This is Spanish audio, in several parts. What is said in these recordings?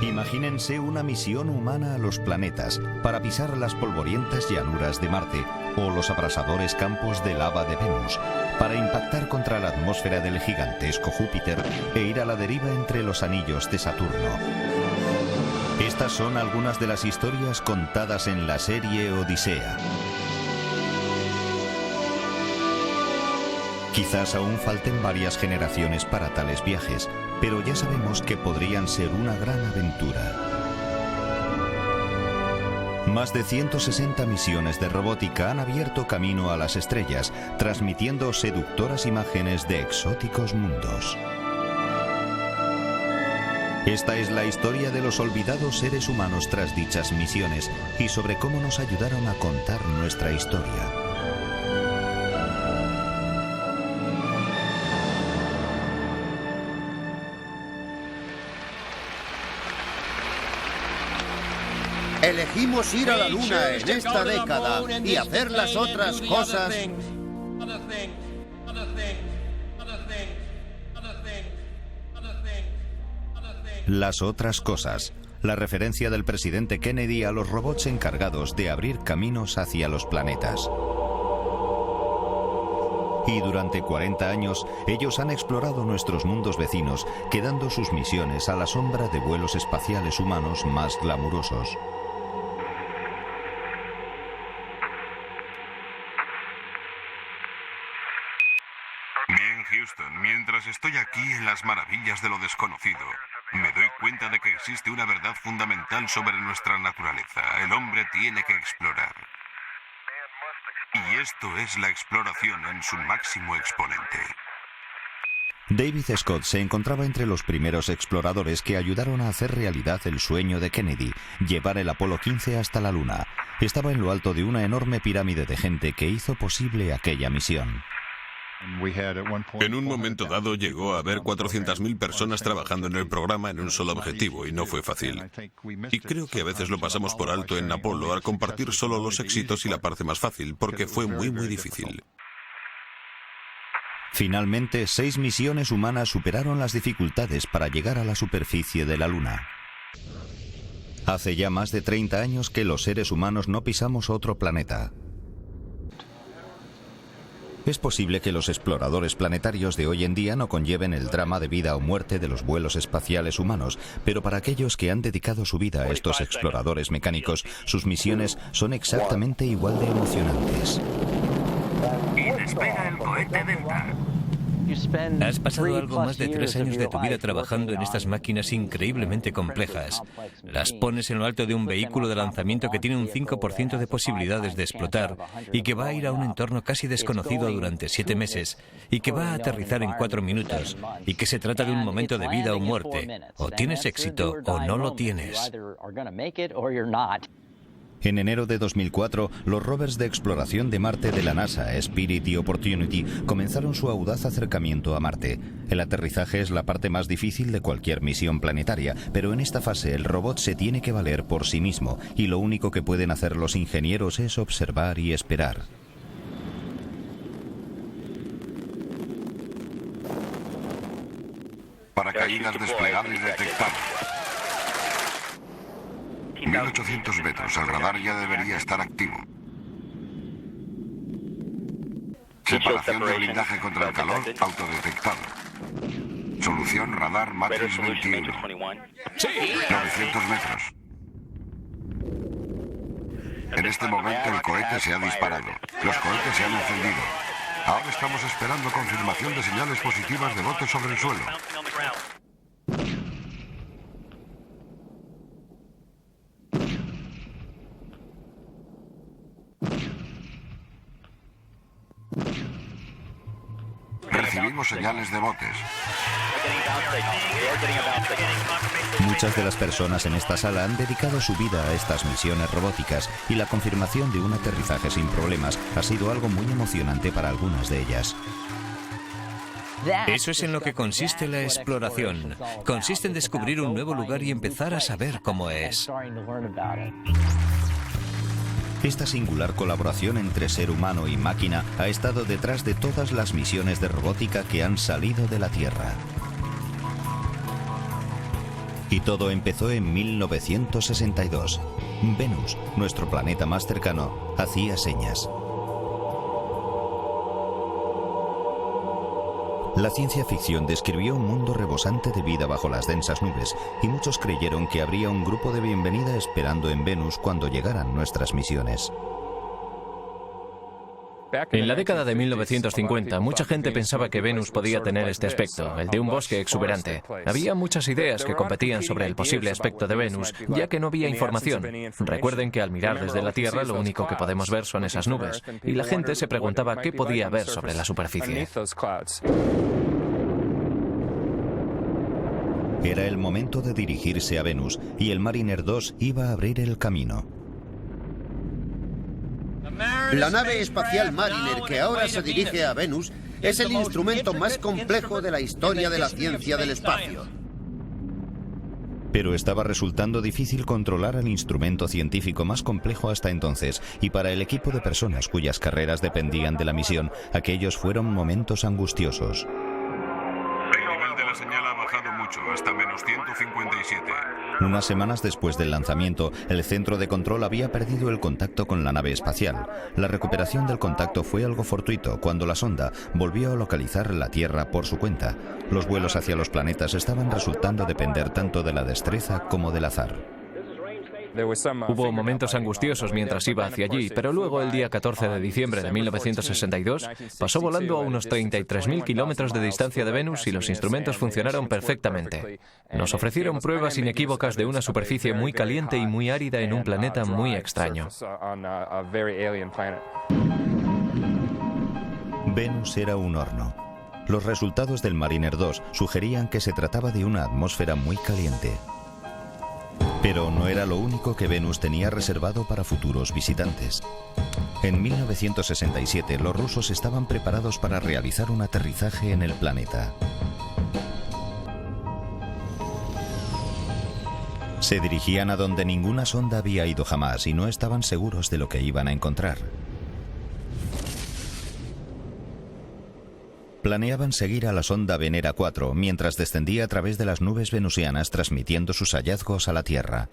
Imagínense una misión humana a los planetas para pisar las polvorientas llanuras de Marte o los abrasadores campos de lava de Venus, para impactar contra la atmósfera del gigantesco Júpiter e ir a la deriva entre los anillos de Saturno. Estas son algunas de las historias contadas en la serie Odisea. Quizás aún falten varias generaciones para tales viajes, pero ya sabemos que podrían ser una gran aventura. Más de 160 misiones de robótica han abierto camino a las estrellas, transmitiendo seductoras imágenes de exóticos mundos. Esta es la historia de los olvidados seres humanos tras dichas misiones y sobre cómo nos ayudaron a contar nuestra historia. Elegimos ir a la Luna en esta década y hacer las otras cosas. Las otras cosas. La referencia del presidente Kennedy a los robots encargados de abrir caminos hacia los planetas. Y durante 40 años, ellos han explorado nuestros mundos vecinos, quedando sus misiones a la sombra de vuelos espaciales humanos más glamurosos. Bien, Houston, mientras estoy aquí en las maravillas de lo desconocido, me doy cuenta de que existe una verdad fundamental sobre nuestra naturaleza. El hombre tiene que explorar. Y esto es la exploración en su máximo exponente. David Scott se encontraba entre los primeros exploradores que ayudaron a hacer realidad el sueño de Kennedy, llevar el Apolo 15 hasta la Luna. Estaba en lo alto de una enorme pirámide de gente que hizo posible aquella misión. En un momento dado llegó a haber 400.000 personas trabajando en el programa en un solo objetivo y no fue fácil. Y creo que a veces lo pasamos por alto en Apolo al compartir solo los éxitos y la parte más fácil, porque fue muy difícil. Finalmente, 6 misiones humanas superaron las dificultades para llegar a la superficie de la Luna. Hace ya más de 30 años que los seres humanos no pisamos otro planeta. Es posible que los exploradores planetarios de hoy en día no conlleven el drama de vida o muerte de los vuelos espaciales humanos, pero para aquellos que han dedicado su vida a estos exploradores mecánicos, sus misiones son exactamente igual de emocionantes. Y despega el cohete Delta. Has pasado algo más de 3 años de tu vida trabajando en estas máquinas increíblemente complejas. Las pones en lo alto de un vehículo de lanzamiento que tiene un 5% de posibilidades de explotar y que va a ir a un entorno casi desconocido durante 7 meses y que va a aterrizar en 4 minutos y que se trata de un momento de vida o muerte. O tienes éxito o no lo tienes. En enero de 2004, los rovers de exploración de Marte de la NASA, Spirit y Opportunity, comenzaron su audaz acercamiento a Marte. El aterrizaje es la parte más difícil de cualquier misión planetaria, pero en esta fase el robot se tiene que valer por sí mismo, y lo único que pueden hacer los ingenieros es observar y esperar. Paracaídas desplegables detectados. 1800 metros, el radar ya debería estar activo. Separación de blindaje contra el calor autodetectado. Solución radar Matrix 21. 900 metros. En este momento el cohete se ha disparado. Los cohetes se han encendido. Ahora estamos esperando confirmación de señales positivas de bote sobre el suelo. Recibimos señales de botes. Muchas de las personas en esta sala han dedicado su vida a estas misiones robóticas y la confirmación de un aterrizaje sin problemas ha sido algo muy emocionante para algunas de ellas. Eso es en lo que consiste la exploración. Consiste en descubrir un nuevo lugar y empezar a saber cómo es. Esta singular colaboración entre ser humano y máquina ha estado detrás de todas las misiones de robótica que han salido de la Tierra. Y todo empezó en 1962. Venus, nuestro planeta más cercano, hacía señas. La ciencia ficción describió un mundo rebosante de vida bajo las densas nubes, y muchos creyeron que habría un grupo de bienvenida esperando en Venus cuando llegaran nuestras misiones. En la década de 1950, mucha gente pensaba que Venus podía tener este aspecto, el de un bosque exuberante. Había muchas ideas que competían sobre el posible aspecto de Venus, ya que no había información. Recuerden que al mirar desde la Tierra, lo único que podemos ver son esas nubes, y la gente se preguntaba qué podía haber sobre la superficie. Era el momento de dirigirse a Venus, y el Mariner 2 iba a abrir el camino. La nave espacial Mariner, que ahora se dirige a Venus, es el instrumento más complejo de la historia de la ciencia del espacio. Pero estaba resultando difícil controlar al instrumento científico más complejo hasta entonces, y para el equipo de personas cuyas carreras dependían de la misión, aquellos fueron momentos angustiosos. El nivel de la señal ha bajado mucho, hasta menos 157. Unas semanas después del lanzamiento, el centro de control había perdido el contacto con la nave espacial. La recuperación del contacto fue algo fortuito cuando la sonda volvió a localizar la Tierra por su cuenta. Los vuelos hacia los planetas estaban resultando depender tanto de la destreza como del azar. Hubo momentos angustiosos mientras iba hacia allí, pero luego el día 14 de diciembre de 1962 pasó volando a unos 33.000 kilómetros de distancia de Venus y los instrumentos funcionaron perfectamente. Nos ofrecieron pruebas inequívocas de una superficie muy caliente y muy árida en un planeta muy extraño. Venus era un horno. Los resultados del Mariner 2 sugerían que se trataba de una atmósfera muy caliente. Pero no era lo único que Venus tenía reservado para futuros visitantes. En 1967, los rusos estaban preparados para realizar un aterrizaje en el planeta. Se dirigían a donde ninguna sonda había ido jamás y no estaban seguros de lo que iban a encontrar. Planeaban seguir a la sonda Venera 4 mientras descendía a través de las nubes venusianas transmitiendo sus hallazgos a la Tierra.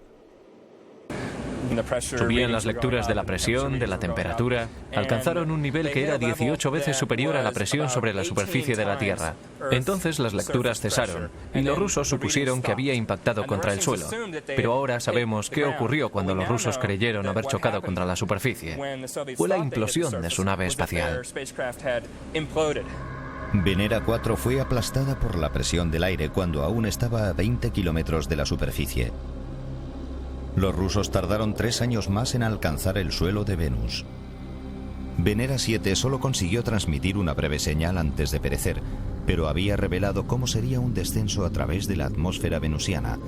Subían las lecturas de la presión, de la temperatura, alcanzaron un nivel que era 18 veces superior a la presión sobre la superficie de la Tierra. Entonces las lecturas cesaron y los rusos supusieron que había impactado contra el suelo. Pero ahora sabemos qué ocurrió cuando los rusos creyeron haber chocado contra la superficie. Fue la implosión de su nave espacial. Venera 4 fue aplastada por la presión del aire cuando aún estaba a 20 kilómetros de la superficie. Los rusos tardaron 3 años más en alcanzar el suelo de Venus. Venera 7 solo consiguió transmitir una breve señal antes de perecer, pero había revelado cómo sería un descenso a través de la atmósfera venusiana,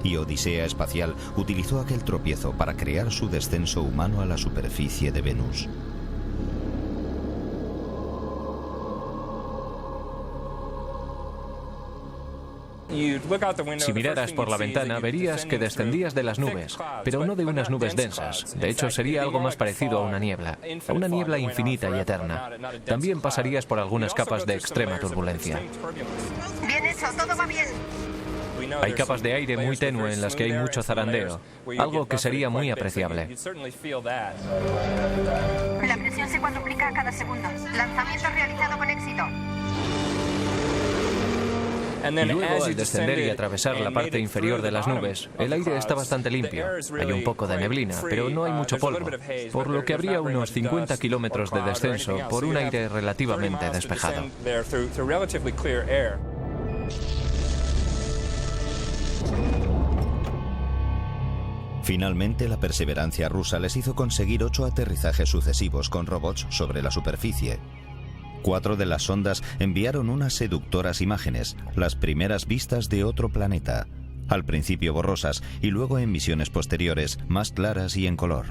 y Odisea Espacial utilizó aquel tropiezo para crear su descenso humano a la superficie de Venus. Si miraras por la ventana, verías que descendías de las nubes, pero no de unas nubes densas. De hecho, sería algo más parecido a una niebla infinita y eterna. También pasarías por algunas capas de extrema turbulencia. Bien hecho, todo va bien. Hay capas de aire muy tenue en las que hay mucho zarandeo, algo que sería muy apreciable. La presión se cuadruplica a cada segundo. Lanzamiento realizado con éxito. Y luego, al descender y atravesar la parte inferior de las nubes, el aire está bastante limpio. Hay un poco de neblina, pero no hay mucho polvo, por lo que habría unos 50 kilómetros de descenso por un aire relativamente despejado. Finalmente, la perseverancia rusa les hizo conseguir 8 aterrizajes sucesivos con robots sobre la superficie. 4 de las sondas enviaron unas seductoras imágenes, las primeras vistas de otro planeta, al principio borrosas y luego en misiones posteriores más claras y en color.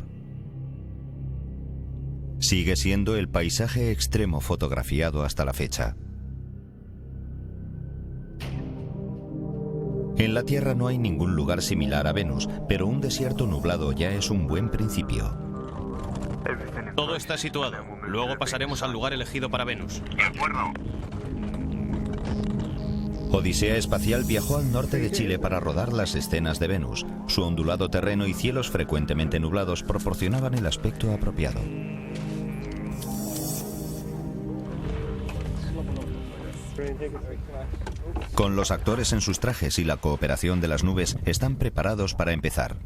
Sigue siendo el paisaje extremo fotografiado hasta la fecha. En la Tierra no hay ningún lugar similar a Venus, pero un desierto nublado ya es un buen principio. Todo está situado. Luego pasaremos al lugar elegido para Venus. De acuerdo. Odisea Espacial viajó al norte de Chile para rodar las escenas de Venus. Su ondulado terreno y cielos frecuentemente nublados proporcionaban el aspecto apropiado. Con los actores en sus trajes y la cooperación de las nubes, están preparados para empezar.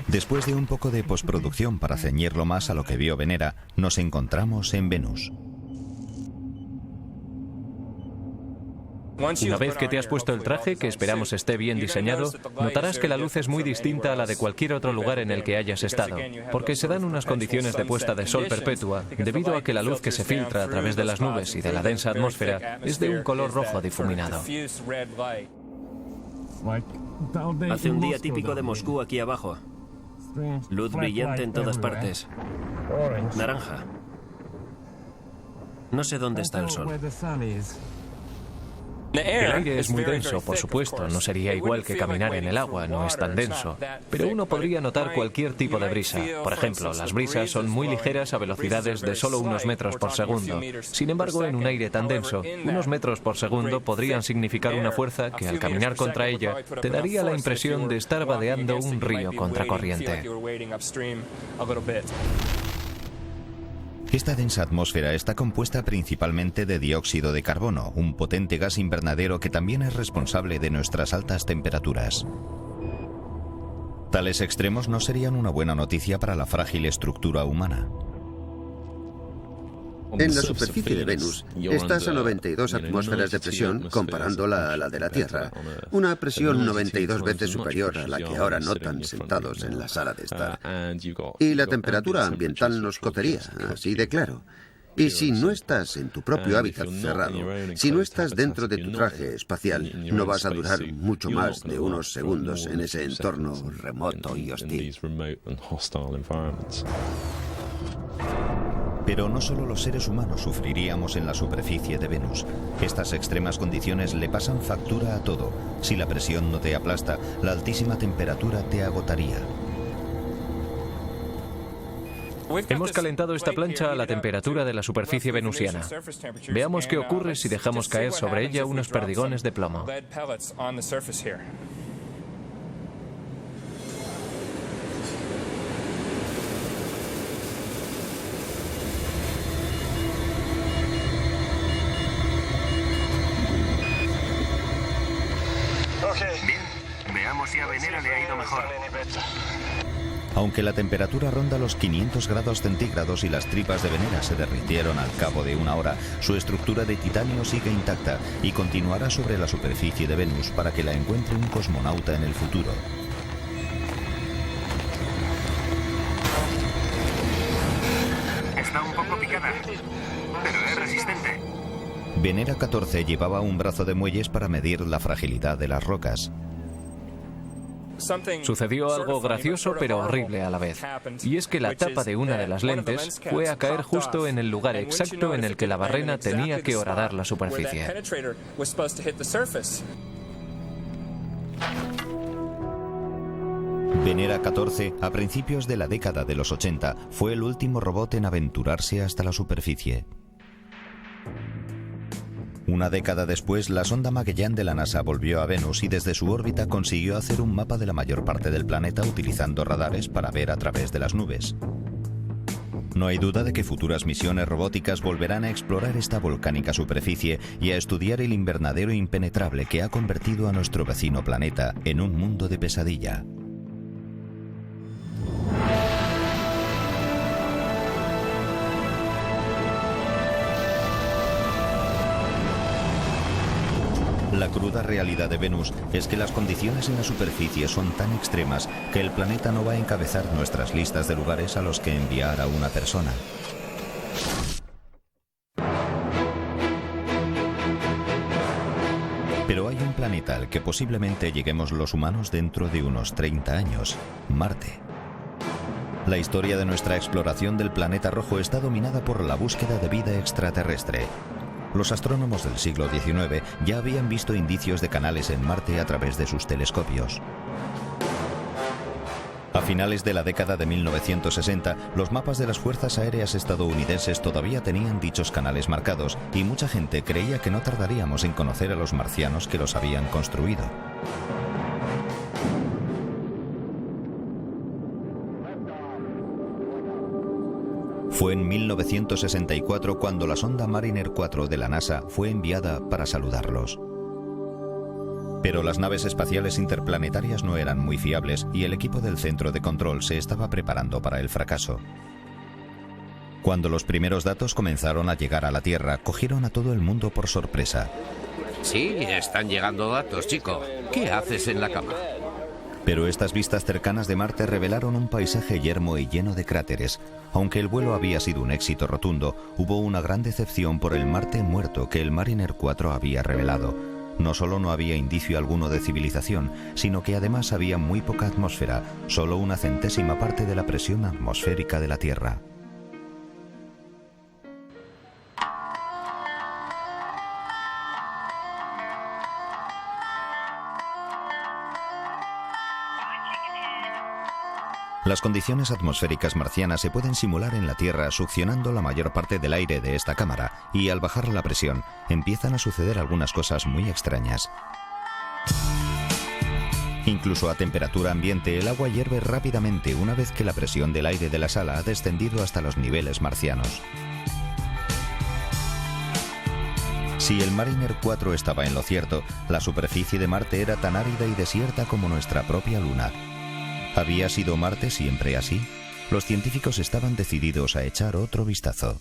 Después de un poco de postproducción para ceñirlo más a lo que vio Venera, nos encontramos en Venus. Una vez que te has puesto el traje, que esperamos esté bien diseñado, notarás que la luz es muy distinta a la de cualquier otro lugar en el que hayas estado, porque se dan unas condiciones de puesta de sol perpetua, debido a que la luz que se filtra a través de las nubes y de la densa atmósfera es de un color rojo difuminado. Hace un día típico de Moscú aquí abajo. Luz brillante en todas partes. Naranja. No sé dónde está el sol. El aire es muy denso, por supuesto, no sería igual que caminar en el agua, no es tan denso. Pero uno podría notar cualquier tipo de brisa. Por ejemplo, las brisas son muy ligeras a velocidades de solo unos metros por segundo. Sin embargo, en un aire tan denso, unos metros por segundo podrían significar una fuerza que al caminar contra ella te daría la impresión de estar vadeando un río contracorriente. Esta densa atmósfera está compuesta principalmente de dióxido de carbono, un potente gas invernadero que también es responsable de nuestras altas temperaturas. Tales extremos no serían una buena noticia para la frágil estructura humana. En la superficie de Venus estás a 92 atmósferas de presión comparándola a la de la Tierra. Una presión 92 veces superior a la que ahora notan sentados en la sala de estar. Y la temperatura ambiental nos cocería, así de claro. Y si no estás en tu propio hábitat cerrado, si no estás dentro de tu traje espacial, no vas a durar mucho más de unos segundos en ese entorno remoto y hostil. Pero no solo los seres humanos sufriríamos en la superficie de Venus. Estas extremas condiciones le pasan factura a todo. Si la presión no te aplasta, la altísima temperatura te agotaría. Hemos calentado esta plancha a la temperatura de la superficie venusiana. Veamos qué ocurre si dejamos caer sobre ella unos perdigones de plomo. Bien, veamos si a Venera le ha ido mejor. Aunque la temperatura ronda los 500 grados centígrados y las tripas de Venera se derritieron al cabo de una hora, su estructura de titanio sigue intacta y continuará sobre la superficie de Venus para que la encuentre un cosmonauta en el futuro. Está un poco picada, pero es resistente. Venera 14 llevaba un brazo de muelles para medir la fragilidad de las rocas. Sucedió algo gracioso pero horrible a la vez, y es que la tapa de una de las lentes fue a caer justo en el lugar exacto en el que la barrena tenía que horadar la superficie. Venera 14, a principios de la década de los 80, fue el último robot en aventurarse hasta la superficie. Una década después, la sonda Magellan de la NASA volvió a Venus y desde su órbita consiguió hacer un mapa de la mayor parte del planeta utilizando radares para ver a través de las nubes. No hay duda de que futuras misiones robóticas volverán a explorar esta volcánica superficie y a estudiar el invernadero impenetrable que ha convertido a nuestro vecino planeta en un mundo de pesadilla. La cruda realidad de Venus es que las condiciones en la superficie son tan extremas que el planeta no va a encabezar nuestras listas de lugares a los que enviar a una persona. Pero hay un planeta al que posiblemente lleguemos los humanos dentro de unos 30 años, Marte. La historia de nuestra exploración del planeta rojo está dominada por la búsqueda de vida extraterrestre. Los astrónomos del siglo XIX ya habían visto indicios de canales en Marte a través de sus telescopios. A finales de la década de 1960, los mapas de las fuerzas aéreas estadounidenses todavía tenían dichos canales marcados y mucha gente creía que no tardaríamos en conocer a los marcianos que los habían construido. Fue en 1964 cuando la sonda Mariner 4 de la NASA fue enviada para saludarlos. Pero las naves espaciales interplanetarias no eran muy fiables y el equipo del centro de control se estaba preparando para el fracaso. Cuando los primeros datos comenzaron a llegar a la Tierra, cogieron a todo el mundo por sorpresa. Sí, están llegando datos, chico. ¿Qué haces en la cama? Pero estas vistas cercanas de Marte revelaron un paisaje yermo y lleno de cráteres. Aunque el vuelo había sido un éxito rotundo, hubo una gran decepción por el Marte muerto que el Mariner 4 había revelado. No solo no había indicio alguno de civilización, sino que además había muy poca atmósfera, solo una centésima parte de la presión atmosférica de la Tierra. Las condiciones atmosféricas marcianas se pueden simular en la Tierra succionando la mayor parte del aire de esta cámara y al bajar la presión empiezan a suceder algunas cosas muy extrañas. Incluso a temperatura ambiente el agua hierve rápidamente una vez que la presión del aire de la sala ha descendido hasta los niveles marcianos. Si el Mariner 4 estaba en lo cierto, la superficie de Marte era tan árida y desierta como nuestra propia Luna. ¿Había sido Marte siempre así? Los científicos estaban decididos a echar otro vistazo.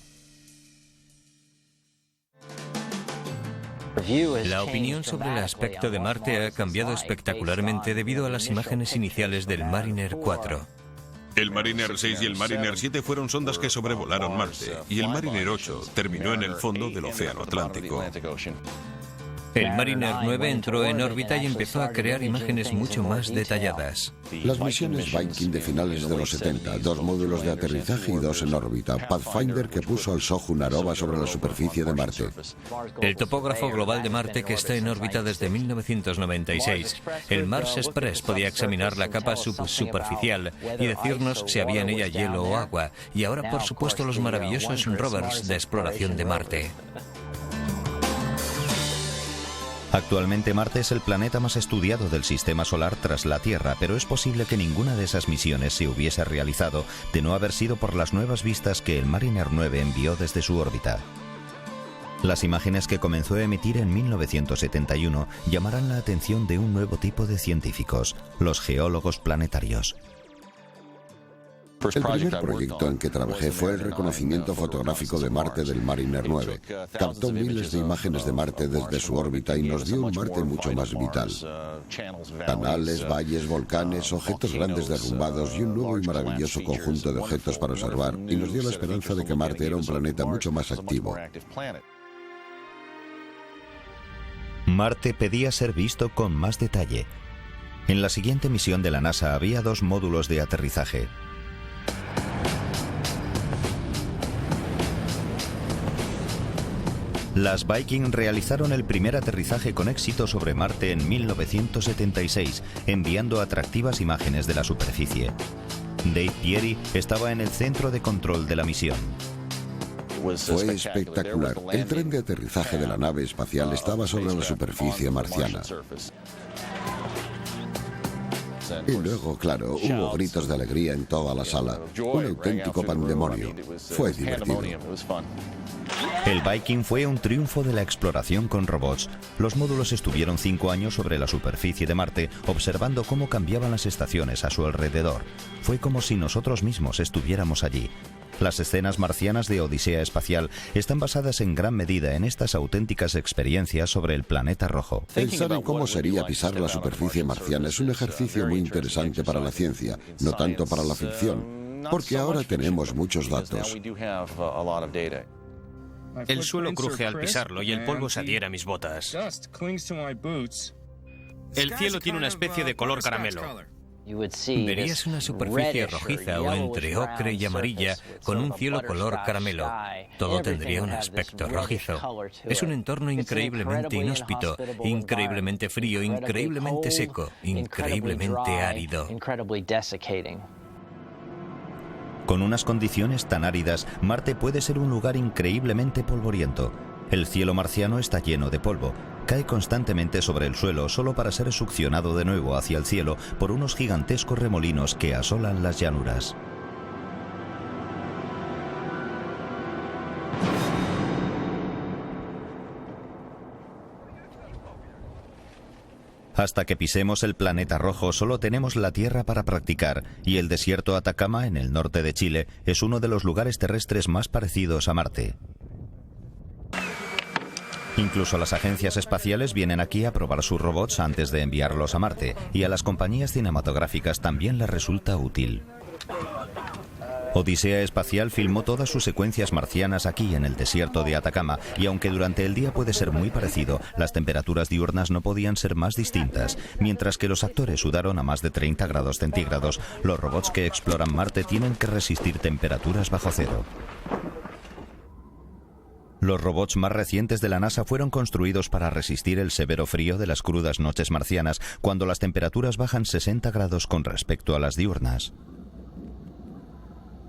La opinión sobre el aspecto de Marte ha cambiado espectacularmente debido a las imágenes iniciales del Mariner 4. El Mariner 6 y el Mariner 7 fueron sondas que sobrevolaron Marte, y el Mariner 8 terminó en el fondo del Océano Atlántico. El Mariner 9 entró en órbita y empezó a crear imágenes mucho más detalladas. Las misiones Viking de finales de los 70, 2 módulos de aterrizaje y 2 en órbita. Pathfinder que puso al Sojun Aroba sobre la superficie de Marte. El topógrafo global de Marte que está en órbita desde 1996. El Mars Express podía examinar la capa subsuperficial y decirnos si había en ella hielo o agua. Y ahora, por supuesto, los maravillosos rovers de exploración de Marte. Actualmente Marte es el planeta más estudiado del sistema solar tras la Tierra, pero es posible que ninguna de esas misiones se hubiese realizado de no haber sido por las nuevas vistas que el Mariner 9 envió desde su órbita. Las imágenes que comenzó a emitir en 1971 llamarán la atención de un nuevo tipo de científicos, los geólogos planetarios. El primer proyecto en que trabajé fue el reconocimiento fotográfico de Marte del Mariner 9. Captó miles de imágenes de Marte desde su órbita y nos dio un Marte mucho más vital. Canales, valles, volcanes, objetos grandes derrumbados y un nuevo y maravilloso conjunto de objetos para observar, y nos dio la esperanza de que Marte era un planeta mucho más activo. Marte pedía ser visto con más detalle. En la siguiente misión de la NASA había 2 módulos de aterrizaje. Las Viking realizaron el primer aterrizaje con éxito sobre Marte en 1976, enviando atractivas imágenes de la superficie. Dave Pieri estaba en el centro de control de la misión. Fue espectacular. El tren de aterrizaje de la nave espacial estaba sobre la superficie marciana. Y luego, claro, hubo gritos de alegría en toda la sala. Un auténtico pandemonio. Fue divertido. El Viking fue un triunfo de la exploración con robots. Los módulos estuvieron 5 años sobre la superficie de Marte, observando cómo cambiaban las estaciones a su alrededor. Fue como si nosotros mismos estuviéramos allí. Las escenas marcianas de Odisea Espacial están basadas en gran medida en estas auténticas experiencias sobre el planeta rojo. Pensar en cómo sería pisar la superficie marciana es un ejercicio muy interesante para la ciencia, no tanto para la ficción, porque ahora tenemos muchos datos. El suelo cruje al pisarlo y el polvo se adhiere a mis botas. El cielo tiene una especie de color caramelo. Verías una superficie rojiza o entre ocre y amarilla con un cielo color caramelo. Todo tendría un aspecto rojizo. Es un entorno increíblemente inhóspito, increíblemente frío, increíblemente seco, increíblemente árido. Con unas condiciones tan áridas, Marte puede ser un lugar increíblemente polvoriento. El cielo marciano está lleno de polvo. Cae constantemente sobre el suelo solo para ser succionado de nuevo hacia el cielo por unos gigantescos remolinos que asolan las llanuras. Hasta que pisemos el planeta rojo solo tenemos la Tierra para practicar, y el desierto Atacama, en el norte de Chile, es uno de los lugares terrestres más parecidos a Marte. Incluso las agencias espaciales vienen aquí a probar sus robots antes de enviarlos a Marte, y a las compañías cinematográficas también les resulta útil. Odisea Espacial filmó todas sus secuencias marcianas aquí en el desierto de Atacama, y aunque durante el día puede ser muy parecido, las temperaturas diurnas no podían ser más distintas. Mientras que los actores sudaron a más de 30 grados centígrados, los robots que exploran Marte tienen que resistir temperaturas bajo cero. Los robots más recientes de la NASA fueron construidos para resistir el severo frío de las crudas noches marcianas, cuando las temperaturas bajan 60 grados con respecto a las diurnas.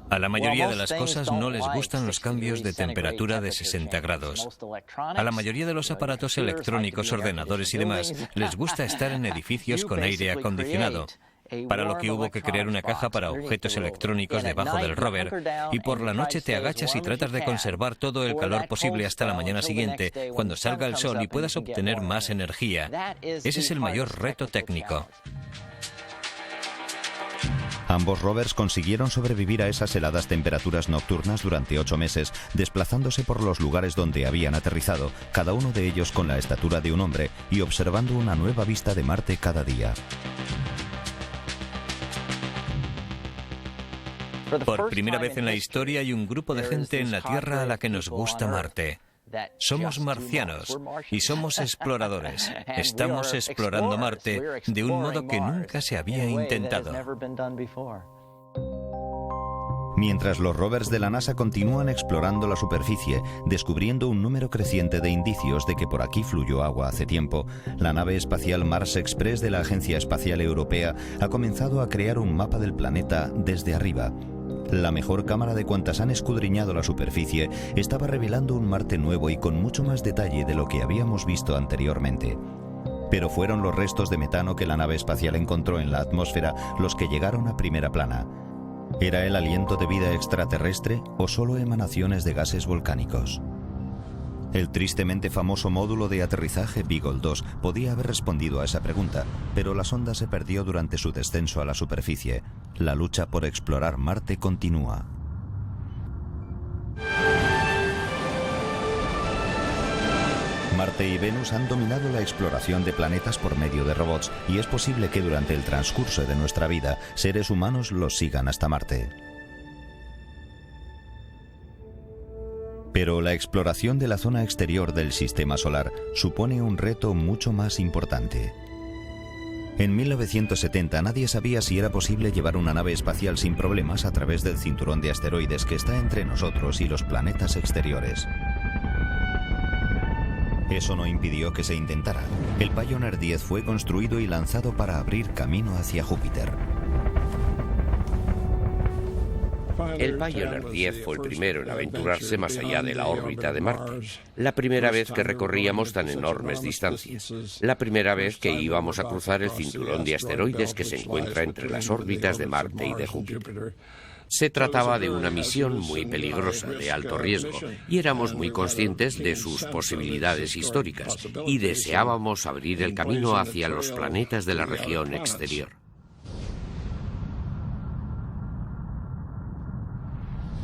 A la mayoría de las cosas no les gustan los cambios de temperatura de 60 grados. A la mayoría de los aparatos electrónicos, ordenadores y demás, les gusta estar en edificios con aire acondicionado. Para lo que hubo que crear una caja para objetos electrónicos debajo del rover, y por la noche te agachas y tratas de conservar todo el calor posible hasta la mañana siguiente, cuando salga el sol y puedas obtener más energía. Ese es el mayor reto técnico. Ambos rovers consiguieron sobrevivir a esas heladas temperaturas nocturnas durante 8 meses, desplazándose por los lugares donde habían aterrizado, cada uno de ellos con la estatura de un hombre, y observando una nueva vista de Marte cada día. Por primera vez en la historia hay un grupo de gente en la Tierra a la que nos gusta Marte. Somos marcianos y somos exploradores. Estamos explorando Marte de un modo que nunca se había intentado. Mientras los rovers de la NASA continúan explorando la superficie, descubriendo un número creciente de indicios de que por aquí fluyó agua hace tiempo, la nave espacial Mars Express de la Agencia Espacial Europea ha comenzado a crear un mapa del planeta desde arriba. La mejor cámara de cuantas han escudriñado la superficie estaba revelando un Marte nuevo y con mucho más detalle de lo que habíamos visto anteriormente. Pero fueron los restos de metano que la nave espacial encontró en la atmósfera los que llegaron a primera plana. ¿Era el aliento de vida extraterrestre o solo emanaciones de gases volcánicos? El tristemente famoso módulo de aterrizaje Beagle 2 podía haber respondido a esa pregunta, pero la sonda se perdió durante su descenso a la superficie. La lucha por explorar Marte continúa. Marte y Venus han dominado la exploración de planetas por medio de robots, y es posible que durante el transcurso de nuestra vida, seres humanos los sigan hasta Marte. Pero la exploración de la zona exterior del sistema solar supone un reto mucho más importante. En 1970 nadie sabía si era posible llevar una nave espacial sin problemas a través del cinturón de asteroides que está entre nosotros y los planetas exteriores. Eso no impidió que se intentara. El Pioneer 10 fue construido y lanzado para abrir camino hacia Júpiter. El Pioneer 10 fue el primero en aventurarse más allá de la órbita de Marte. La primera vez que recorríamos tan enormes distancias. La primera vez que íbamos a cruzar el cinturón de asteroides que se encuentra entre las órbitas de Marte y de Júpiter. Se trataba de una misión muy peligrosa, de alto riesgo, y éramos muy conscientes de sus posibilidades históricas, y deseábamos abrir el camino hacia los planetas de la región exterior.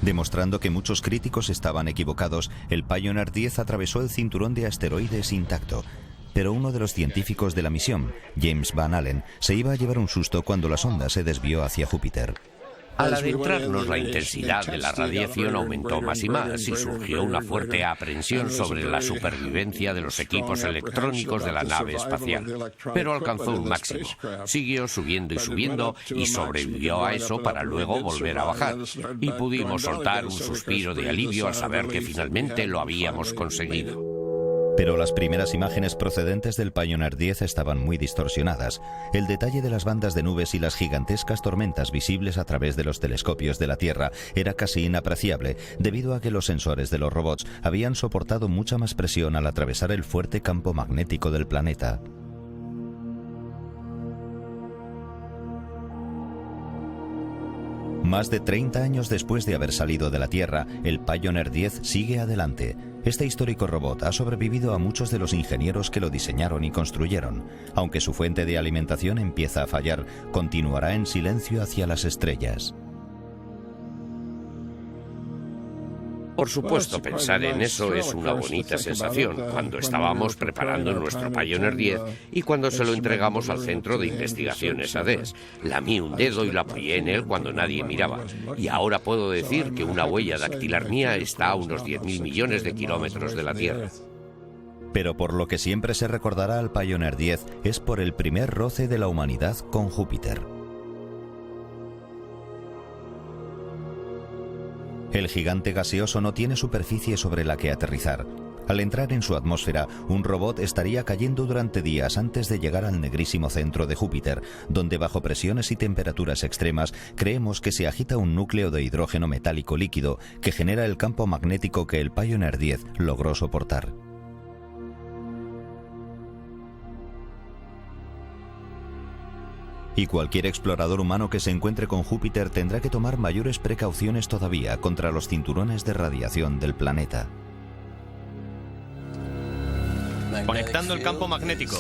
Demostrando que muchos críticos estaban equivocados, el Pioneer 10 atravesó el cinturón de asteroides intacto. Pero uno de los científicos de la misión, James Van Allen, se iba a llevar un susto cuando la sonda se desvió hacia Júpiter. Al adentrarnos, la intensidad de la radiación aumentó más y más y surgió una fuerte aprensión sobre la supervivencia de los equipos electrónicos de la nave espacial. Pero alcanzó un máximo. Siguió subiendo y subiendo y sobrevivió a eso para luego volver a bajar. Y pudimos soltar un suspiro de alivio al saber que finalmente lo habíamos conseguido. Pero las primeras imágenes procedentes del Pioneer 10 estaban muy distorsionadas. El detalle de las bandas de nubes y las gigantescas tormentas visibles a través de los telescopios de la Tierra era casi inapreciable, debido a que los sensores de los robots habían soportado mucha más presión al atravesar el fuerte campo magnético del planeta. Más de 30 años después de haber salido de la Tierra, el Pioneer 10 sigue adelante. Este histórico robot ha sobrevivido a muchos de los ingenieros que lo diseñaron y construyeron. Aunque su fuente de alimentación empieza a fallar, continuará en silencio hacia las estrellas. Por supuesto, pensar en eso es una bonita sensación cuando estábamos preparando nuestro Pioneer 10 y cuando se lo entregamos al Centro de Investigaciones ADES. Lamí un dedo y lo apoyé en él cuando nadie miraba. Y ahora puedo decir que una huella dactilar mía está a unos 10.000 millones de kilómetros de la Tierra. Pero por lo que siempre se recordará al Pioneer 10 es por el primer roce de la humanidad con Júpiter. El gigante gaseoso no tiene superficie sobre la que aterrizar. Al entrar en su atmósfera, un robot estaría cayendo durante días antes de llegar al negrísimo centro de Júpiter, donde bajo presiones y temperaturas extremas creemos que se agita un núcleo de hidrógeno metálico líquido que genera el campo magnético que el Pioneer 10 logró soportar. Y cualquier explorador humano que se encuentre con Júpiter tendrá que tomar mayores precauciones todavía contra los cinturones de radiación del planeta. Conectando el campo magnético.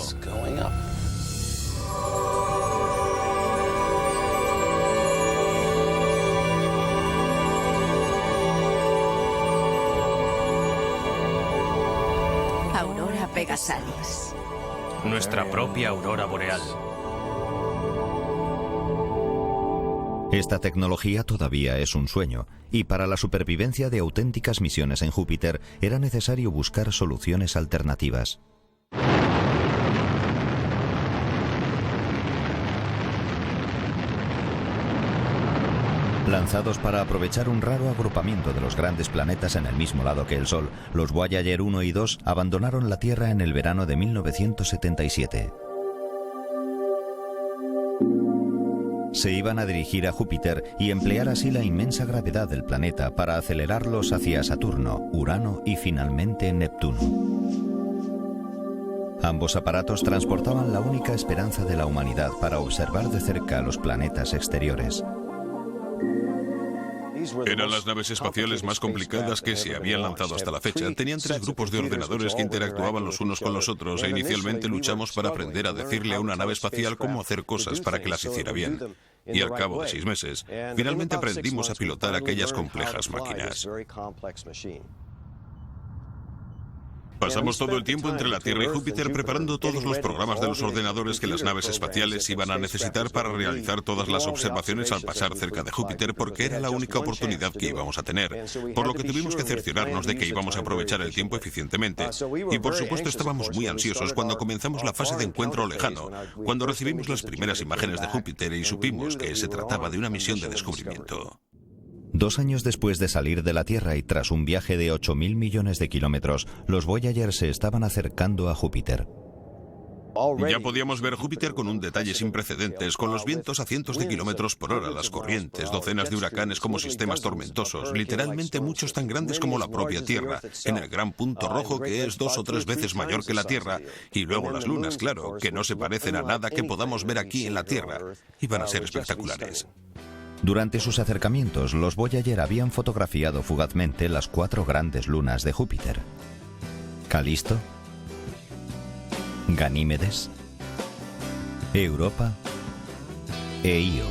Aurora Pegasalis. Nuestra propia aurora boreal. Esta tecnología todavía es un sueño, y para la supervivencia de auténticas misiones en Júpiter era necesario buscar soluciones alternativas. Lanzados para aprovechar un raro agrupamiento de los grandes planetas en el mismo lado que el Sol, los Voyager 1 y 2 abandonaron la Tierra en el verano de 1977. Se iban a dirigir a Júpiter y emplear así la inmensa gravedad del planeta para acelerarlos hacia Saturno, Urano y finalmente Neptuno. Ambos aparatos transportaban la única esperanza de la humanidad para observar de cerca los planetas exteriores. Eran las naves espaciales más complicadas que se habían lanzado hasta la fecha. Tenían 3 grupos de ordenadores que interactuaban los unos con los otros e inicialmente luchamos para aprender a decirle a una nave espacial cómo hacer cosas para que las hiciera bien. Y al cabo de 6 meses, finalmente aprendimos a pilotar aquellas complejas máquinas. Pasamos todo el tiempo entre la Tierra y Júpiter preparando todos los programas de los ordenadores que las naves espaciales iban a necesitar para realizar todas las observaciones al pasar cerca de Júpiter, porque era la única oportunidad que íbamos a tener, por lo que tuvimos que cerciorarnos de que íbamos a aprovechar el tiempo eficientemente. Y por supuesto estábamos muy ansiosos cuando comenzamos la fase de encuentro lejano, cuando recibimos las primeras imágenes de Júpiter y supimos que se trataba de una misión de descubrimiento. 2 años después de salir de la Tierra y tras un viaje de 8.000 millones de kilómetros, los Voyager se estaban acercando a Júpiter. Ya podíamos ver Júpiter con un detalle sin precedentes, con los vientos a cientos de kilómetros por hora, las corrientes, docenas de huracanes como sistemas tormentosos, literalmente muchos tan grandes como la propia Tierra, en el gran punto rojo que es 2 o 3 veces mayor que la Tierra, y luego las lunas, claro, que no se parecen a nada que podamos ver aquí en la Tierra. Iban a ser espectaculares. Durante sus acercamientos, los Voyager habían fotografiado fugazmente las 4 grandes lunas de Júpiter: Calisto, Ganímedes, Europa e Io.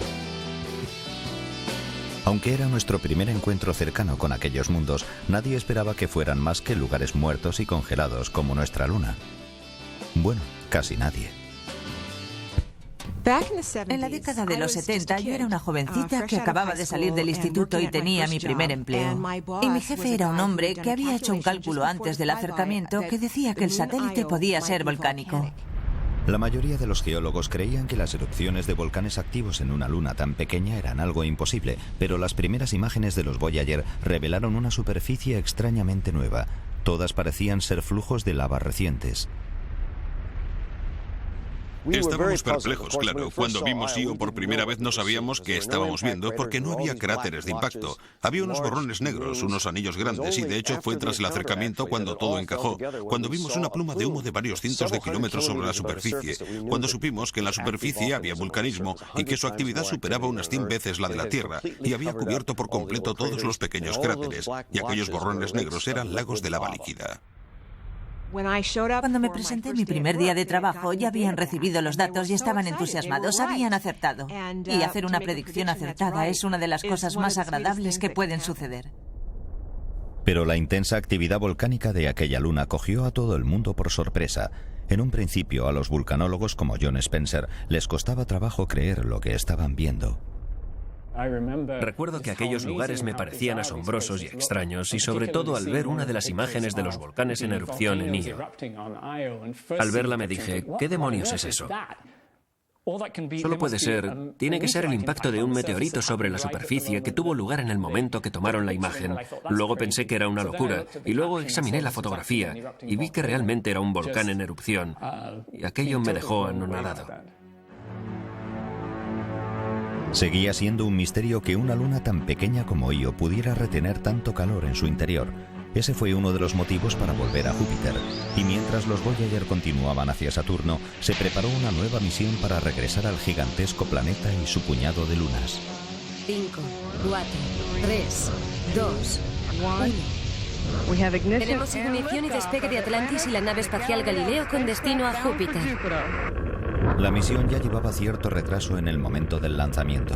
Aunque era nuestro primer encuentro cercano con aquellos mundos, nadie esperaba que fueran más que lugares muertos y congelados como nuestra luna. Bueno, casi nadie. En la década de los 70 yo era una jovencita que acababa de salir del instituto y tenía mi primer empleo. Y mi jefe era un hombre que había hecho un cálculo antes del acercamiento que decía que el satélite podía ser volcánico. La mayoría de los geólogos creían que las erupciones de volcanes activos en una luna tan pequeña eran algo imposible, pero las primeras imágenes de los Voyager revelaron una superficie extrañamente nueva. Todas parecían ser flujos de lava recientes. Estábamos perplejos, claro. Cuando vimos Io por primera vez no sabíamos qué estábamos viendo porque no había cráteres de impacto. Había unos borrones negros, unos anillos grandes y de hecho fue tras el acercamiento cuando todo encajó. Cuando vimos una pluma de humo de varios cientos de kilómetros sobre la superficie. Cuando supimos que en la superficie había vulcanismo y que su actividad superaba unas 100 veces la de la Tierra y había cubierto por completo todos los pequeños cráteres. Y aquellos borrones negros eran lagos de lava líquida. Cuando me presenté mi primer día de trabajo, ya habían recibido los datos y estaban entusiasmados, habían acertado. Y hacer una predicción acertada es una de las cosas más agradables que pueden suceder. Pero la intensa actividad volcánica de aquella luna cogió a todo el mundo por sorpresa. En un principio, a los vulcanólogos como John Spencer les costaba trabajo creer lo que estaban viendo. Recuerdo que aquellos lugares me parecían asombrosos y extraños, y sobre todo al ver una de las imágenes de los volcanes en erupción en Io. Al verla me dije, ¿qué demonios es eso? Solo puede ser, tiene que ser el impacto de un meteorito sobre la superficie que tuvo lugar en el momento que tomaron la imagen. Luego pensé que era una locura, y luego examiné la fotografía y vi que realmente era un volcán en erupción, y aquello me dejó anonadado. Seguía siendo un misterio que una luna tan pequeña como Io pudiera retener tanto calor en su interior. Ese fue uno de los motivos para volver a Júpiter. Y mientras los Voyager continuaban hacia Saturno, se preparó una nueva misión para regresar al gigantesco planeta y su puñado de lunas. 5, 4, 3, 2, 1. Tenemos ignición y despegue de Atlantis y la nave espacial Galileo con destino a Júpiter. La misión ya llevaba cierto retraso en el momento del lanzamiento.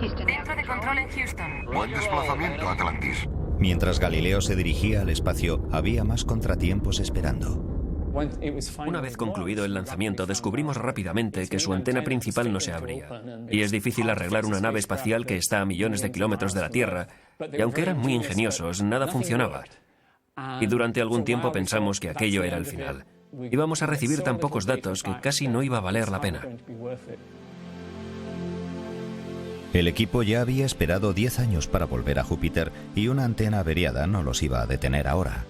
Centro de control en Houston. Buen desplazamiento, Atlantis. Mientras Galileo se dirigía al espacio, había más contratiempos esperando. Una vez concluido el lanzamiento, descubrimos rápidamente que su antena principal no se abría. Y es difícil arreglar una nave espacial que está a millones de kilómetros de la Tierra, y aunque eran muy ingeniosos, nada funcionaba. Y durante algún tiempo pensamos que aquello era el final. Íbamos a recibir tan pocos datos que casi no iba a valer la pena. El equipo ya había esperado 10 años para volver a Júpiter y una antena averiada no los iba a detener ahora.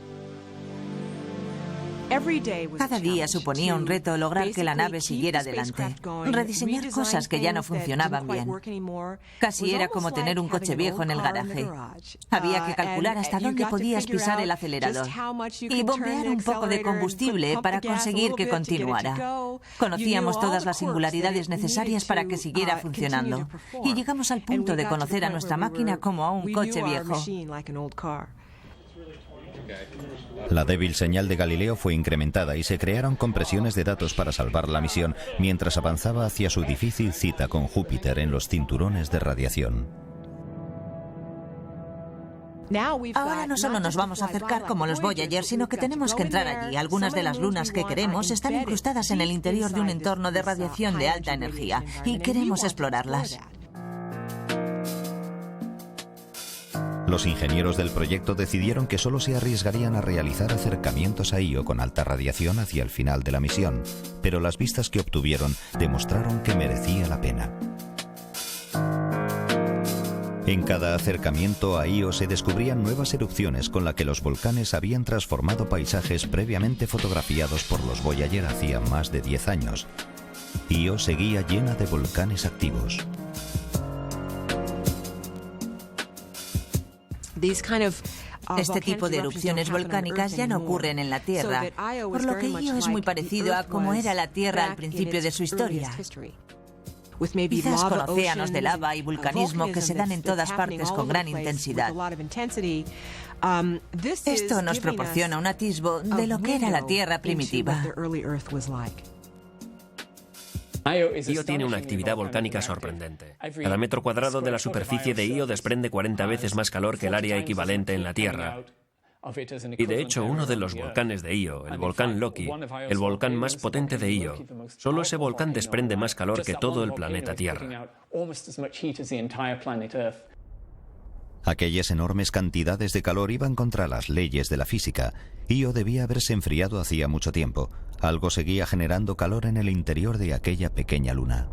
Cada día suponía un reto lograr que la nave siguiera adelante, rediseñar cosas que ya no funcionaban bien. Casi era como tener un coche viejo en el garaje. Había que calcular hasta dónde podías pisar el acelerador y bombear un poco de combustible para conseguir que continuara. Conocíamos todas las singularidades necesarias para que siguiera funcionando y llegamos al punto de conocer a nuestra máquina como a un coche viejo. La débil señal de Galileo fue incrementada y se crearon compresiones de datos para salvar la misión mientras avanzaba hacia su difícil cita con Júpiter en los cinturones de radiación. Ahora no solo nos vamos a acercar como los Voyager, sino que tenemos que entrar allí. Algunas de las lunas que queremos están incrustadas en el interior de un entorno de radiación de alta energía y queremos explorarlas. Los ingenieros del proyecto decidieron que solo se arriesgarían a realizar acercamientos a Io con alta radiación hacia el final de la misión, pero las vistas que obtuvieron demostraron que merecía la pena. En cada acercamiento a Io se descubrían nuevas erupciones con las que los volcanes habían transformado paisajes previamente fotografiados por los Voyager hacía más de 10 años. Io seguía llena de volcanes activos. Este tipo de erupciones volcánicas ya no ocurren en la Tierra, por lo que Io es muy parecido a como era la Tierra al principio de su historia. Quizás con océanos de lava y vulcanismo que se dan en todas partes con gran intensidad. Esto nos proporciona un atisbo de lo que era la Tierra primitiva. Io tiene una actividad volcánica sorprendente. Cada metro cuadrado de la superficie de Io desprende 40 veces más calor que el área equivalente en la Tierra. Y de hecho, uno de los volcanes de Io, el volcán Loki, el volcán más potente de Io, solo ese volcán desprende más calor que todo el planeta Tierra. Aquellas enormes cantidades de calor iban contra las leyes de la física. Io debía haberse enfriado hacía mucho tiempo. Algo seguía generando calor en el interior de aquella pequeña luna.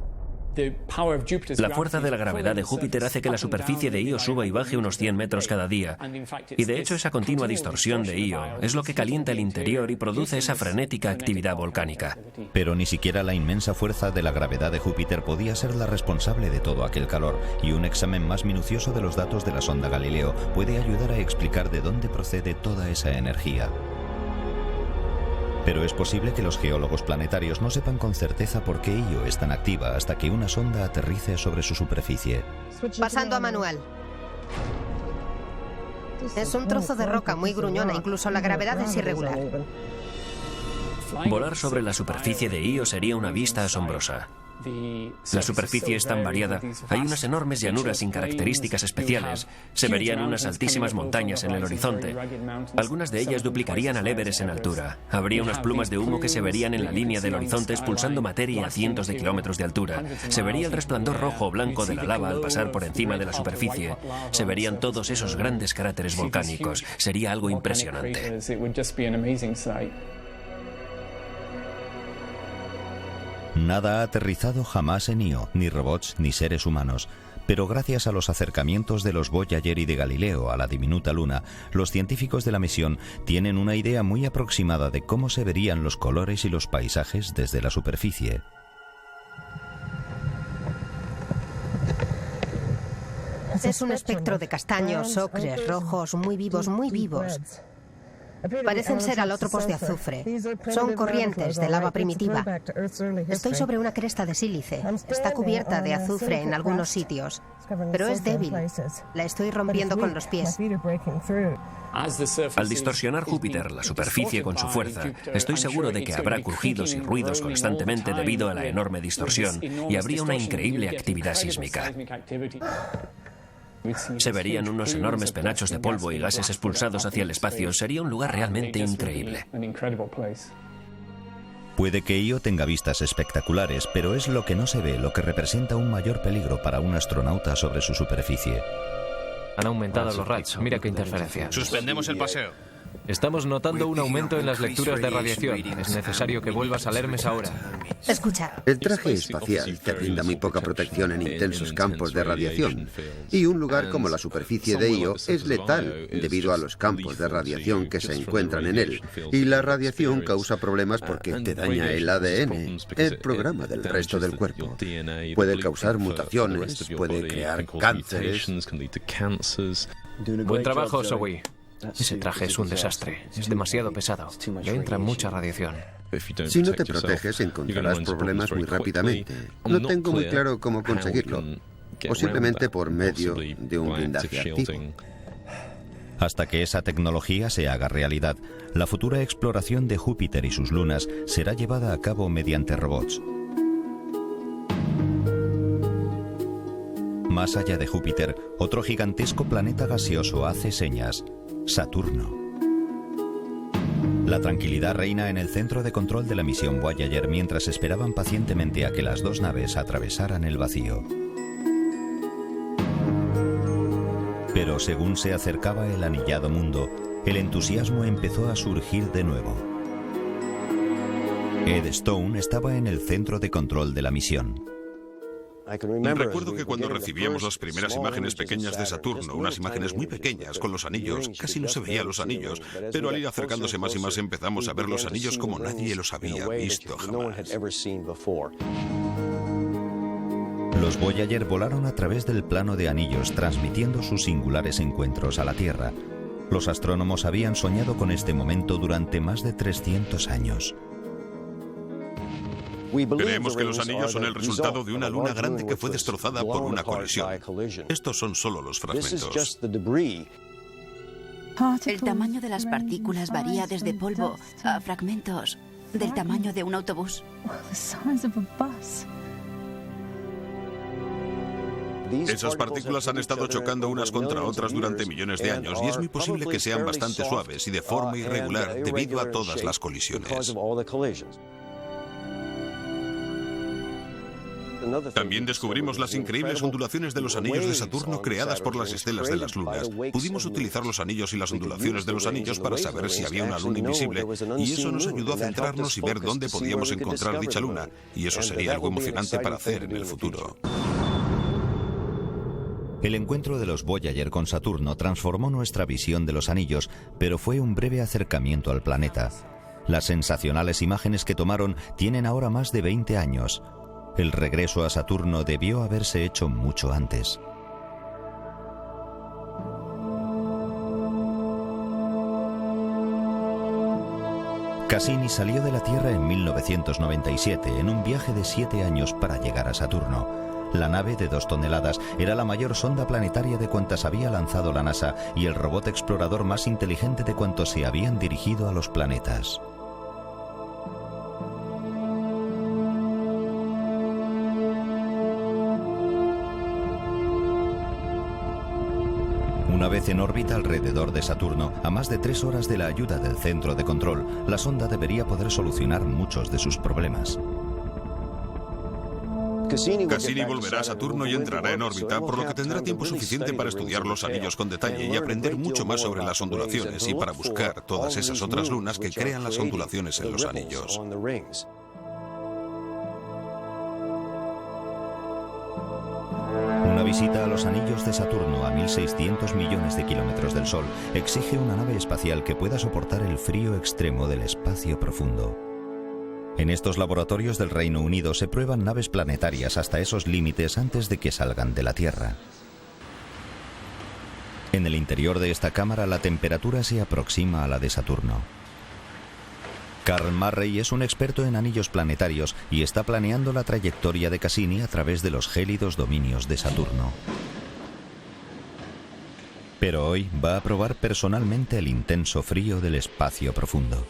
La fuerza de la gravedad de Júpiter hace que la superficie de Io suba y baje unos 100 metros cada día. Y de hecho esa continua distorsión de Io es lo que calienta el interior y produce esa frenética actividad volcánica. Pero ni siquiera la inmensa fuerza de la gravedad de Júpiter podía ser la responsable de todo aquel calor, y un examen más minucioso de los datos de la sonda Galileo puede ayudar a explicar de dónde procede toda esa energía. Pero es posible que los geólogos planetarios no sepan con certeza por qué Io es tan activa hasta que una sonda aterrice sobre su superficie. Pasando a manual. Es un trozo de roca muy gruñona, incluso la gravedad es irregular. Volar sobre la superficie de Io sería una vista asombrosa. La superficie es tan variada, hay unas enormes llanuras sin características especiales, se verían unas altísimas montañas en el horizonte. Algunas de ellas duplicarían al Everest en altura. Habría unas plumas de humo que se verían en la línea del horizonte expulsando materia a cientos de kilómetros de altura. Se vería el resplandor rojo o blanco de la lava al pasar por encima de la superficie. Se verían todos esos grandes cráteres volcánicos. Sería algo impresionante. Nada ha aterrizado jamás en Io, ni robots ni seres humanos. Pero gracias a los acercamientos de los Voyager y de Galileo a la diminuta luna, los científicos de la misión tienen una idea muy aproximada de cómo se verían los colores y los paisajes desde la superficie. Es un espectro de castaños, ocres, rojos, muy vivos, muy vivos. Parecen ser alótropos de azufre. Son corrientes de lava primitiva. Estoy sobre una cresta de sílice. Está cubierta de azufre en algunos sitios, pero es débil. La estoy rompiendo con los pies. Al distorsionar Júpiter la superficie con su fuerza, estoy seguro de que habrá crujidos y ruidos constantemente debido a la enorme distorsión y habría una increíble actividad sísmica. Se verían unos enormes penachos de polvo y gases expulsados hacia el espacio. Sería un lugar realmente increíble. Puede que Io tenga vistas espectaculares, pero es lo que no se ve lo que representa un mayor peligro para un astronauta sobre su superficie. Han aumentado los rayos. Mira qué interferencia. Suspendemos el paseo. Estamos notando un aumento en las lecturas de radiación. Es necesario que vuelvas al Hermes ahora. Escucha. El traje espacial te brinda muy poca protección en intensos campos de radiación. Y un lugar como la superficie de Io es letal debido a los campos de radiación que se encuentran en él. Y la radiación causa problemas porque te daña el ADN, el programa del resto del cuerpo. Puede causar mutaciones, puede crear cánceres. Buen trabajo, Zoe. Ese traje es un desastre. Es demasiado pesado. Le entra mucha radiación. Si no te proteges, encontrarás problemas muy rápidamente. No tengo muy claro cómo conseguirlo. Posiblemente por medio de un blindaje activo. Hasta que esa tecnología se haga realidad, la futura exploración de Júpiter y sus lunas será llevada a cabo mediante robots. Más allá de Júpiter, otro gigantesco planeta gaseoso hace señas: Saturno. La tranquilidad reina en el centro de control de la misión Voyager mientras esperaban pacientemente a que las dos naves atravesaran el vacío. Pero según se acercaba el anillado mundo, el entusiasmo empezó a surgir de nuevo. Ed Stone estaba en el centro de control de la misión. Recuerdo que cuando recibíamos las primeras imágenes pequeñas de Saturno, unas imágenes muy pequeñas con los anillos, casi no se veían los anillos, pero al ir acercándose más y más empezamos a ver los anillos como nadie los había visto jamás. Los Voyager volaron a través del plano de anillos, transmitiendo sus singulares encuentros a la Tierra. Los astrónomos habían soñado con este momento durante más de 300 años. Creemos que los anillos son el resultado de una luna grande que fue destrozada por una colisión. Estos son solo los fragmentos. El tamaño de las partículas varía desde polvo a fragmentos del tamaño de un autobús. Esas partículas han estado chocando unas contra otras durante millones de años y es muy posible que sean bastante suaves y de forma irregular debido a todas las colisiones. También descubrimos las increíbles ondulaciones de los anillos de Saturno creadas por las estelas de las lunas. Pudimos utilizar los anillos y las ondulaciones de los anillos para saber si había una luna invisible, y eso nos ayudó a centrarnos y ver dónde podíamos encontrar dicha luna, y eso sería algo emocionante para hacer en el futuro. El encuentro de los Voyager con Saturno transformó nuestra visión de los anillos, pero fue un breve acercamiento al planeta. Las sensacionales imágenes que tomaron tienen ahora más de 20 años. El regreso a Saturno debió haberse hecho mucho antes. Cassini salió de la Tierra en 1997 en un viaje de 7 años para llegar a Saturno. La nave de 2 toneladas era la mayor sonda planetaria de cuantas había lanzado la NASA y el robot explorador más inteligente de cuantos se habían dirigido a los planetas. Una vez en órbita alrededor de Saturno, a más de 3 horas de la ayuda del centro de control, la sonda debería poder solucionar muchos de sus problemas. Cassini volverá a Saturno y entrará en órbita, por lo que tendrá tiempo suficiente para estudiar los anillos con detalle y aprender mucho más sobre las ondulaciones y para buscar todas esas otras lunas que crean las ondulaciones en los anillos. Una visita a los anillos de Saturno a 1.600 millones de kilómetros del Sol exige una nave espacial que pueda soportar el frío extremo del espacio profundo. En estos laboratorios del Reino Unido se prueban naves planetarias hasta esos límites antes de que salgan de la Tierra. En el interior de esta cámara la temperatura se aproxima a la de Saturno. Carl Murray es un experto en anillos planetarios y está planeando la trayectoria de Cassini a través de los gélidos dominios de Saturno. Pero hoy va a probar personalmente el intenso frío del espacio profundo.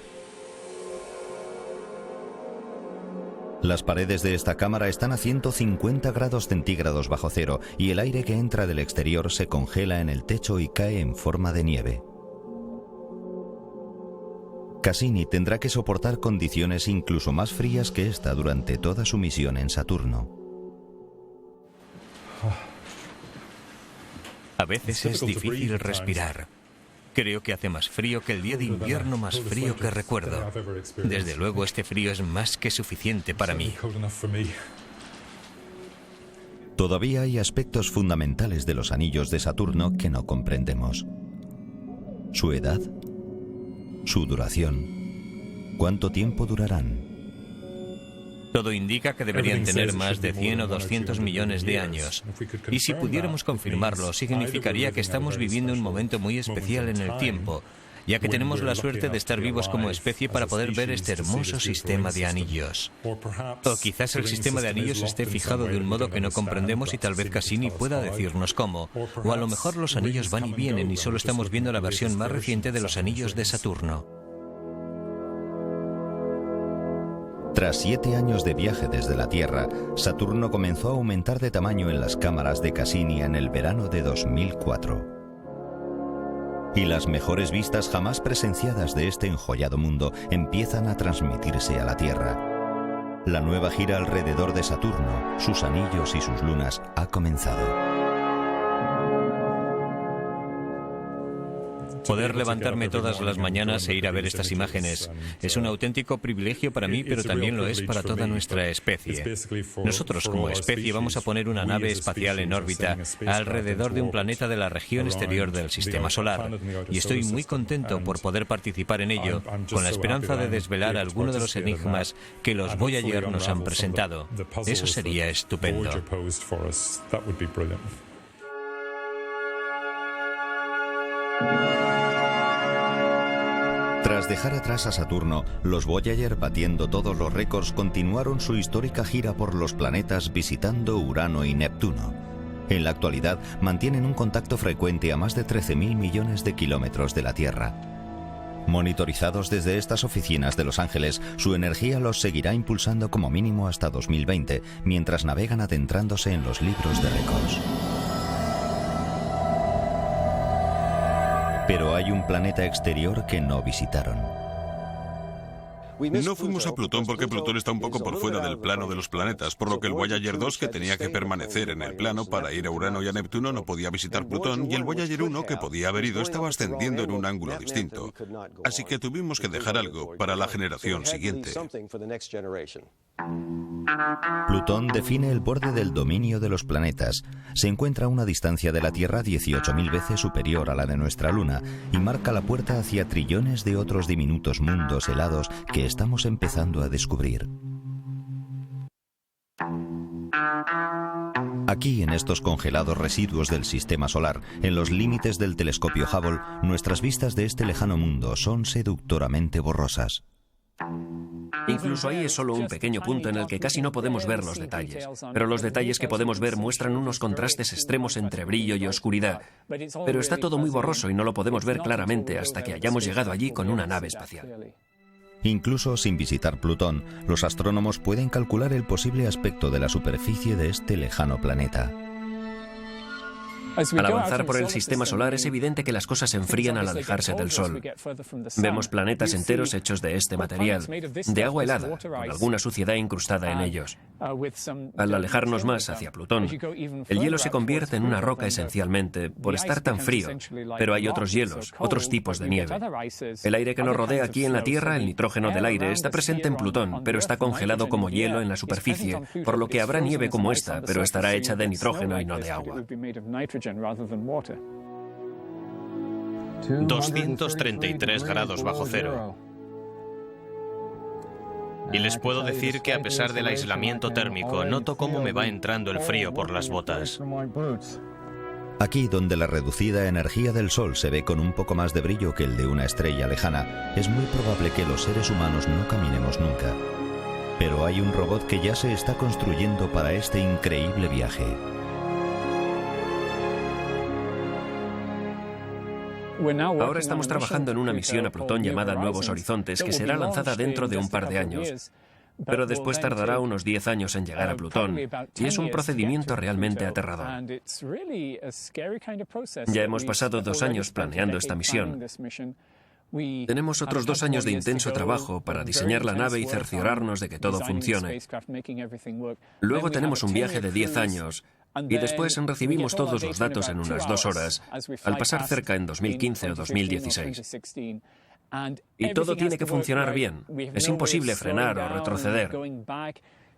Las paredes de esta cámara están a 150 grados centígrados bajo cero y el aire que entra del exterior se congela en el techo y cae en forma de nieve. Cassini tendrá que soportar condiciones incluso más frías que esta durante toda su misión en Saturno. A veces es difícil respirar. Creo que hace más frío que el día de invierno más frío que recuerdo. Desde luego este frío es más que suficiente para mí. Todavía hay aspectos fundamentales de los anillos de Saturno que no comprendemos. Su edad, su duración, cuánto tiempo durarán. Todo indica que deberían tener más de 100 o 200 millones de años. Y si pudiéramos confirmarlo, significaría que estamos viviendo un momento muy especial en el tiempo, ya que tenemos la suerte de estar vivos como especie para poder ver este hermoso sistema de anillos. O quizás el sistema de anillos esté fijado de un modo que no comprendemos y tal vez Cassini pueda decirnos cómo. O a lo mejor los anillos van y vienen y solo estamos viendo la versión más reciente de los anillos de Saturno. Tras 7 años de viaje desde la Tierra, Saturno comenzó a aumentar de tamaño en las cámaras de Cassini en el verano de 2004. Y las mejores vistas jamás presenciadas de este enjollado mundo empiezan a transmitirse a la Tierra. La nueva gira alrededor de Saturno, sus anillos y sus lunas ha comenzado. Poder levantarme todas las mañanas e ir a ver estas imágenes es un auténtico privilegio para mí, pero también lo es para toda nuestra especie. Nosotros, como especie, vamos a poner una nave espacial en órbita alrededor de un planeta de la región exterior del Sistema Solar, y estoy muy contento por poder participar en ello, con la esperanza de desvelar alguno de los enigmas que los Voyager nos han presentado. Eso sería estupendo. Tras dejar atrás a Saturno, los Voyager, batiendo todos los récords, continuaron su histórica gira por los planetas visitando Urano y Neptuno. En la actualidad mantienen un contacto frecuente a más de 13.000 millones de kilómetros de la Tierra. Monitorizados desde estas oficinas de Los Ángeles, su energía los seguirá impulsando como mínimo hasta 2020, mientras navegan adentrándose en los libros de récords. Pero hay un planeta exterior que no visitaron. No fuimos a Plutón porque Plutón está un poco por fuera del plano de los planetas, por lo que el Voyager 2, que tenía que permanecer en el plano para ir a Urano y a Neptuno, no podía visitar Plutón, y el Voyager 1, que podía haber ido, estaba ascendiendo en un ángulo distinto. Así que tuvimos que dejar algo para la generación siguiente. Plutón define el borde del dominio de los planetas. Se encuentra a una distancia de la Tierra 18.000 veces superior a la de nuestra Luna y marca la puerta hacia trillones de otros diminutos mundos helados que estamos empezando a descubrir. Aquí, en estos congelados residuos del sistema solar, en los límites del telescopio Hubble, nuestras vistas de este lejano mundo son seductoramente borrosas. Incluso ahí es solo un pequeño punto en el que casi no podemos ver los detalles, pero los detalles que podemos ver muestran unos contrastes extremos entre brillo y oscuridad. Pero está todo muy borroso y no lo podemos ver claramente hasta que hayamos llegado allí con una nave espacial. Incluso sin visitar Plutón, los astrónomos pueden calcular el posible aspecto de la superficie de este lejano planeta. Al avanzar por el sistema solar es evidente que las cosas se enfrían al alejarse del Sol. Vemos planetas enteros hechos de este material, de agua helada, con alguna suciedad incrustada en ellos. Al alejarnos más hacia Plutón, el hielo se convierte en una roca esencialmente por estar tan frío, pero hay otros hielos, otros tipos de nieve. El aire que nos rodea aquí en la Tierra, el nitrógeno del aire, está presente en Plutón, pero está congelado como hielo en la superficie, por lo que habrá nieve como esta, pero estará hecha de nitrógeno y no de agua. 233 grados bajo cero. Y les puedo decir que a pesar del aislamiento térmico, noto cómo me va entrando el frío por las botas. Aquí, donde la reducida energía del Sol se ve con un poco más de brillo que el de una estrella lejana, es muy probable que los seres humanos no caminemos nunca. Pero hay un robot que ya se está construyendo para este increíble viaje. Ahora estamos trabajando en una misión a Plutón llamada Nuevos Horizontes, que será lanzada dentro de un par de años. Pero después tardará unos 10 años en llegar a Plutón, y es un procedimiento realmente aterrador. Ya hemos pasado 2 años planeando esta misión. Tenemos otros 2 años de intenso trabajo para diseñar la nave y cerciorarnos de que todo funcione. Luego tenemos un viaje de 10 años, y después recibimos todos los datos en unas 2 horas, al pasar cerca en 2015 o 2016. Y todo tiene que funcionar bien. Es imposible frenar o retroceder.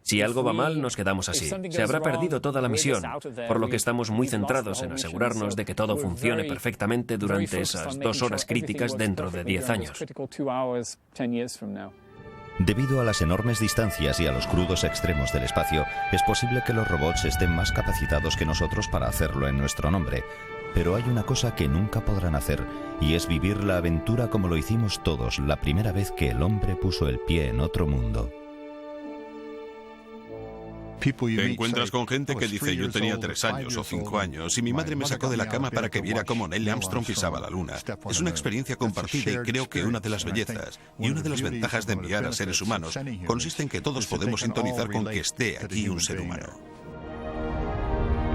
Si algo va mal, nos quedamos así. Se habrá perdido toda la misión, por lo que estamos muy centrados en asegurarnos de que todo funcione perfectamente durante esas 2 horas críticas dentro de 10 años. Debido a las enormes distancias y a los crudos extremos del espacio, es posible que los robots estén más capacitados que nosotros para hacerlo en nuestro nombre. Pero hay una cosa que nunca podrán hacer, y es vivir la aventura como lo hicimos todos la primera vez que el hombre puso el pie en otro mundo. Te encuentras con gente que dice: yo tenía 3 años o 5 años y mi madre me sacó de la cama para que viera cómo Neil Armstrong pisaba la luna. Es una experiencia compartida y creo que una de las bellezas y una de las ventajas de enviar a seres humanos consiste en que todos podemos sintonizar con que esté aquí un ser humano.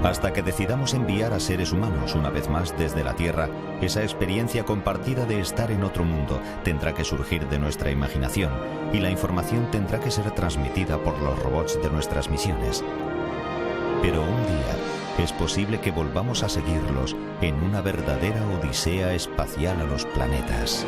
Hasta que decidamos enviar a seres humanos una vez más desde la Tierra, esa experiencia compartida de estar en otro mundo tendrá que surgir de nuestra imaginación y la información tendrá que ser transmitida por los robots de nuestras misiones. Pero un día es posible que volvamos a seguirlos en una verdadera odisea espacial a los planetas.